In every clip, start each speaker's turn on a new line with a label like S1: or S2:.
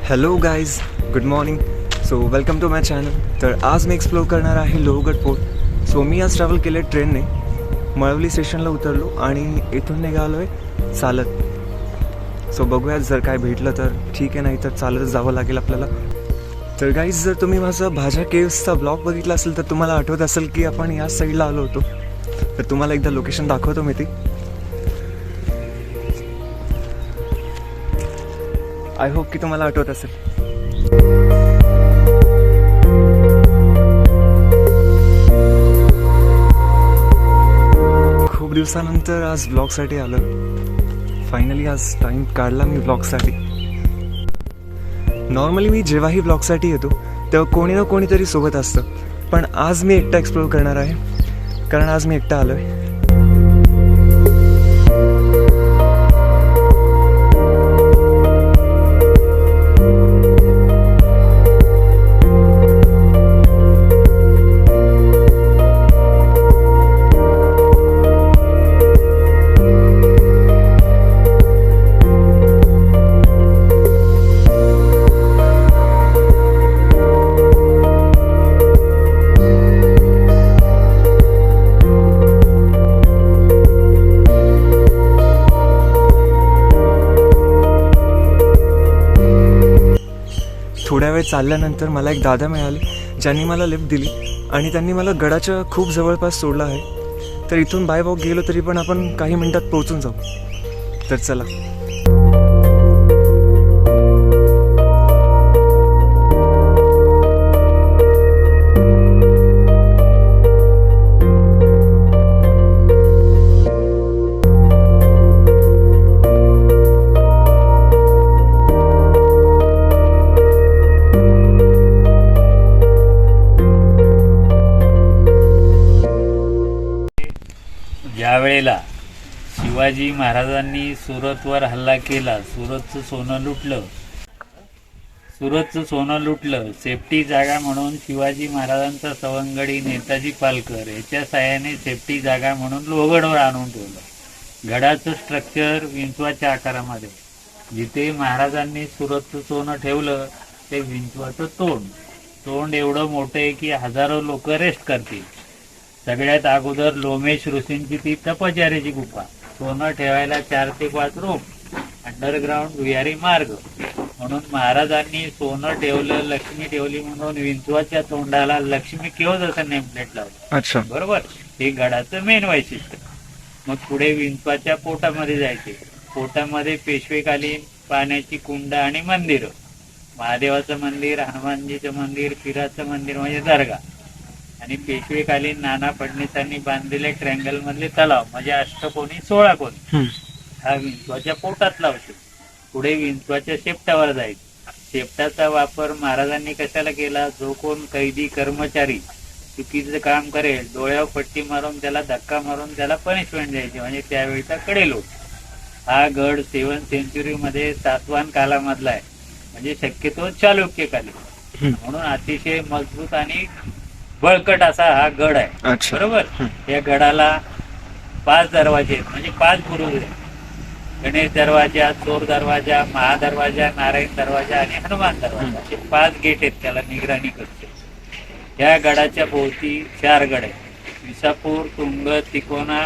S1: Hello guys, good morning. So welcome to my channel. तर आज मी explore करणार आहे लोहगड फोर्ट. सो मी आज ट्रॅव्हल केले ट्रेनने. मळवली स्टेशनला उतरलो आणि इथून निघालो आहे चालत. सो बघूया, जर काय भेटलं तर ठीक आहे, नाही तर चालतच जावं लागेल आपल्याला. तर गाईज, जर तुम्ही माझा भाज्या केव्सचा ब्लॉग बघितला असेल तर तुम्हाला आठवत असेल की आपण याच साईडला आलो होतो. तर तुम्हाला एकदा लोकेशन दाखवतो मी ती. आय होप की तुम्हाला आठवत असेल. खूप दिवसानंतर आज ब्लॉगसाठी आलं. फायनली आज टाईम काढला मी ब्लॉगसाठी. नॉर्मली मी जेव्हाही ब्लॉगसाठी येतो तेव्हा कोणी ना कोणीतरी सोबत असतं, पण आज मी एकटा एक्सप्लोर करणार आहे, कारण आज मी एकटा आलो आहे. थोड्या वेळ चालल्यानंतर मला एक दादा मिळाले, ज्यांनी मला लिफ्ट दिली आणि त्यांनी मला गडाच्या खूप जवळपास सोडलं आहे. तर इथून बाय वॉक गेलो तरी पण आपण काही मिनिटात पोहोचून जाऊ. तर चला.
S2: ज्या वेळेला शिवाजी महाराजांनी सुरतवर हल्ला केला, सुरतचं सोनं लुटलं, सेफ्टी जागा म्हणून शिवाजी महाराजांचा सवंगडी नेताजी पालकर याच्या साहाय्याने सेफ्टी जागा म्हणून लोहगडवर आणून ठेवलं. गडाचं स्ट्रक्चर विंचवाच्या आकारामध्ये. जिथे महाराजांनी सुरतचं सोनं ठेवलं ते विंचवाचं तोंड एवढं मोठं आहे की हजारो लोक रेस्ट करतील. सगळ्यात अगोदर लोमेश ऋषींची ती तपचार्याची गुफा, सोनं ठेवायला 4 ते 5 रूम, अंडरग्राऊंड भुयारी मार्ग. म्हणून महाराजांनी सोनं ठेवलं, लक्ष्मी ठेवली म्हणून विंचवाच्या तोंडाला लक्ष्मी केव्हा असं नेमप्लेट लावलं.
S1: अच्छा,
S2: बरोबर. हे गडाचं मेन वैशिष्ट्य. मग पुढे विंचवाच्या पोटामध्ये जायचे. पोटामध्ये पेशवेकालीन पाण्याची कुंड आणि मंदिर, महादेवाचं मंदिर, हनुमानजीचं मंदिर, पिराचं मंदिर म्हणजे दर्गा, आणि पेशवेकालीन नाना फडणीसांनी बांधलेले ट्रँगल मधले तलाव म्हणजे अष्टकोनी 16 कोनी. हा विंचवाच्या पोटात लावतो. पुढे विंचवाच्या शेपटावर जायचं. शेपटाचा वापर महाराजांनी कशाला केला? जो कोण कैदी कर्मचारी चुकीचं काम करेल, डोळ्यावर पट्टी मारून त्याला धक्का मारून त्याला पनिशमेंट द्यायची, म्हणजे त्यावेळीचा कडेलोट. हा गड 7th सेंचुरी मध्ये सातवाहन कालामधला आहे, म्हणजे शक्यतो चालुक्यकालीन. म्हणून अतिशय मजबूत आणि बळकट असा हा गड आहे. बरोबर. या गडाला 5 दरवाजे आहेत, म्हणजे 5 बुरुज आहेत. गणेश दरवाजा, चोर दरवाजा, महादरवाजा, नारायण दरवाजा आणि हनुमान दरवाजा, असे 5 गेट आहेत त्याला निगराणी करते. या गडाच्या भोवती 4 गड आहेत: विसापूर, तुंग, तिकोना,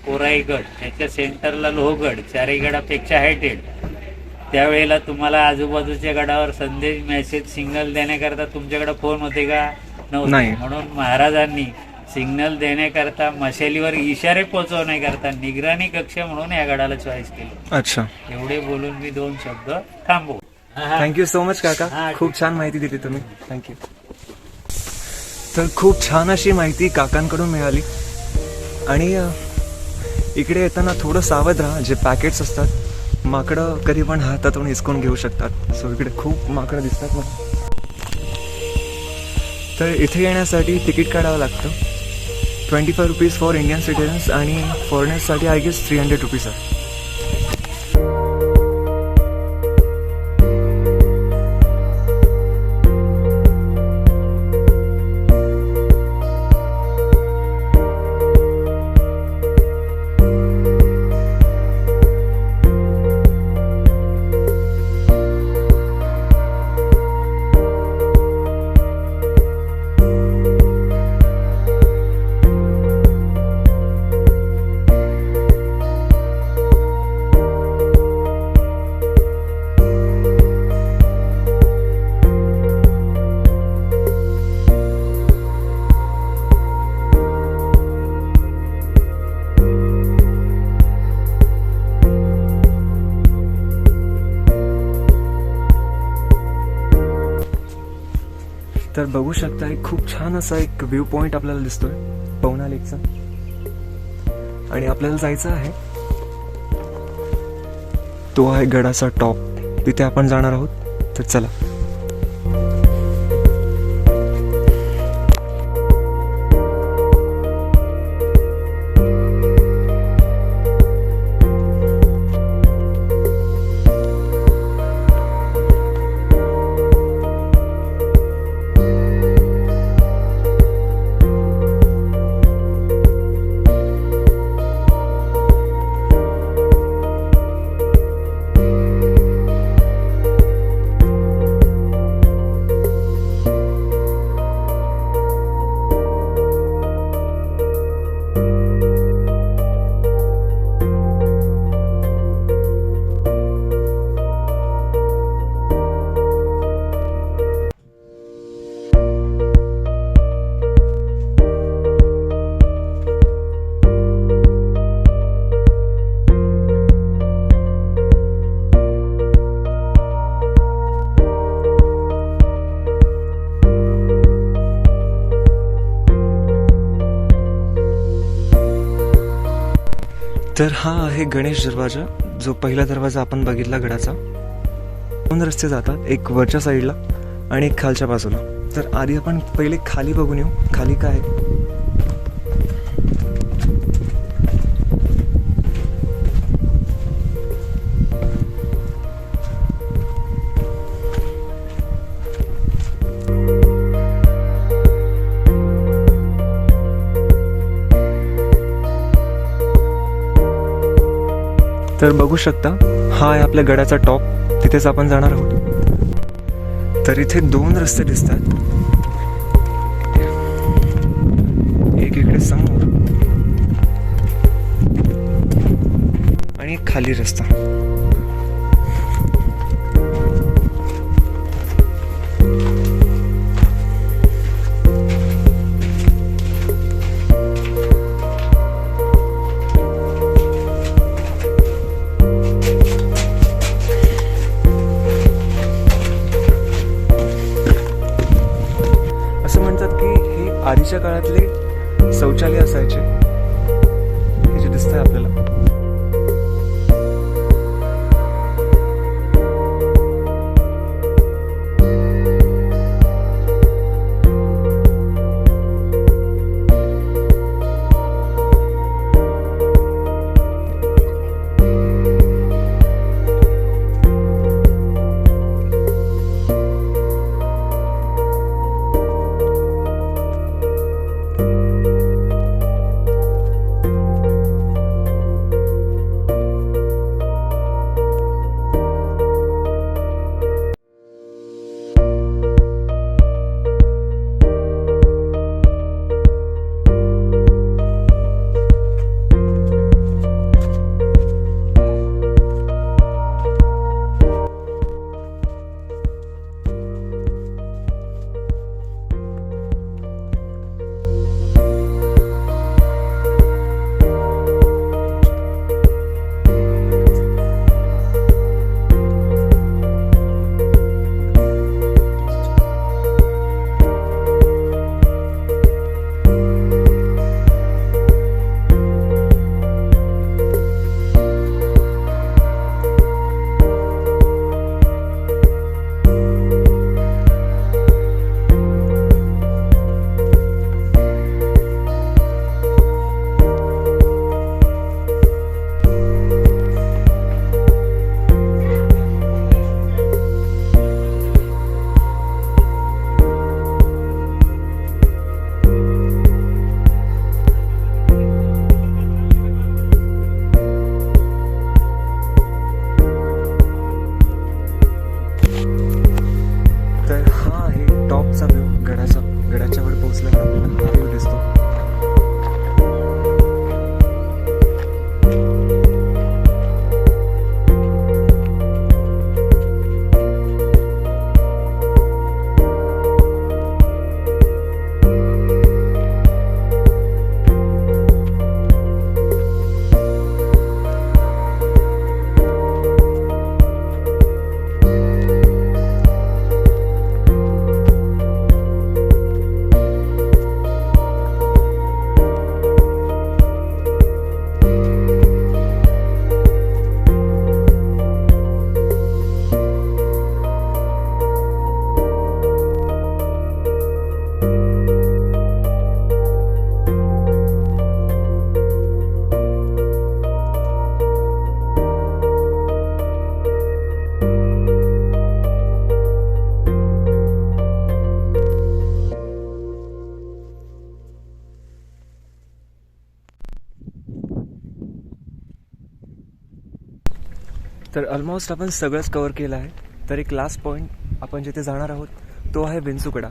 S2: कोराईगड. त्याच्या सेंटरला लोहगड, 4ही गडापेक्षा हायटेड. त्यावेळेला तुम्हाला आजूबाजूच्या गडावर संदेश, मेसेज, सिग्नल देण्याकरता तुमच्याकडे फोन होते का? नव्हते. म्हणून महाराजांनी सिग्नल देण्याकरता, मशालीवर इशारे पोहोचवण्याकरता निगराणी कक्ष म्हणून या गडाला चॉईस केलं.
S1: अच्छा.
S2: एवढे बोलून मी 2 शब्द थांबवू.
S1: थँक्यू सो मच काका, खूप छान माहिती दिली तुम्ही. थँक्यू. तर खूप छान अशी माहिती काकांकडून मिळाली. आणि इकडे येताना थोडं सावध राहा. जे पॅकेट्स असतात, माकडं कधी पण हातातून हिसकून घेऊ शकतात. सो इकडे खूप माकडं दिसतात मला. तर इथे येण्यासाठी तिकीट काढावं लागतं. 25 रुपीज फॉर इंडियन सिटिझन्स आणि फॉरेनर्ससाठी आय गेस 300 रुपीज आहे. तर बघू शकता एक खूप छान असा एक व्ह्यू पॉइंट आपल्याला दिसतोय पवना लेकचा, आणि आपल्याला जायचं आहे तो आहे गडाचा टॉप, तिथे आपण जाणार आहोत. तर चला. तर हा आहे गणेश दरवाजा, जो पहिला दरवाजा आपण बघितला गडाचा. 2 रस्ते जातात, एक वरच्या साईडला आणि एक खालच्या बाजूला. तर आधी आपण पहिले खाली बघून येऊ, खाली काय आहे. तर बघू शकता हा आहे आपल्या गडाचा टॉप, तिथेच आपण जाणार आहोत. तर इथे 2 रस्ते दिसतात, एक इकडे समोर आणि एक खाली रस्ता. आधीच्या काळातले शौचालय असायचे, हे जे दिसतंय आपल्याला. तर ऑलमोस्ट आपण सगळंच कवर केलं आहे. तर एक लास्ट पॉईंट आपण जिथे जाणार आहोत तो आहे विंचुकडा.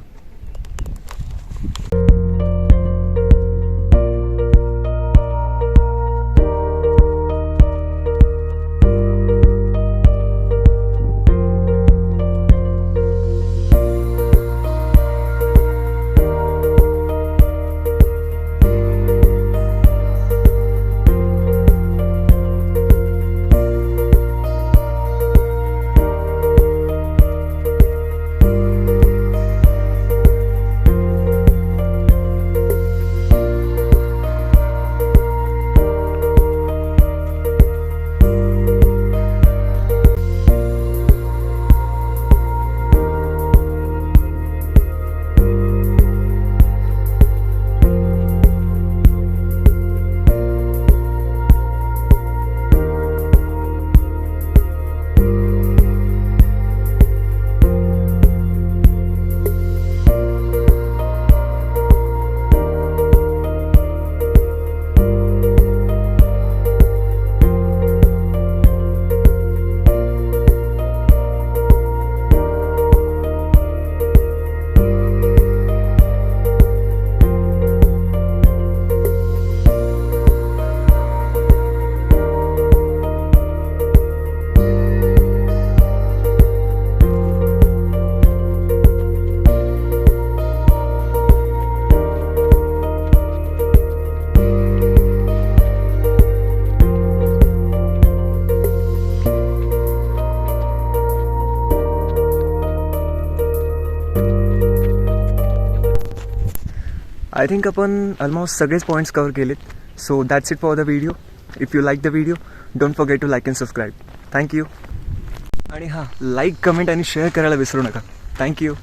S1: आय थिंक आपण ऑलमोस्ट सगळेच पॉईंट्स कवर केलेत. So that's it for the video. If you like the video don't forget to like and subscribe. Thank you. आणि हां, लाईक, कमेंट आणि शेअर करायला विसरू नका. थँक्यू.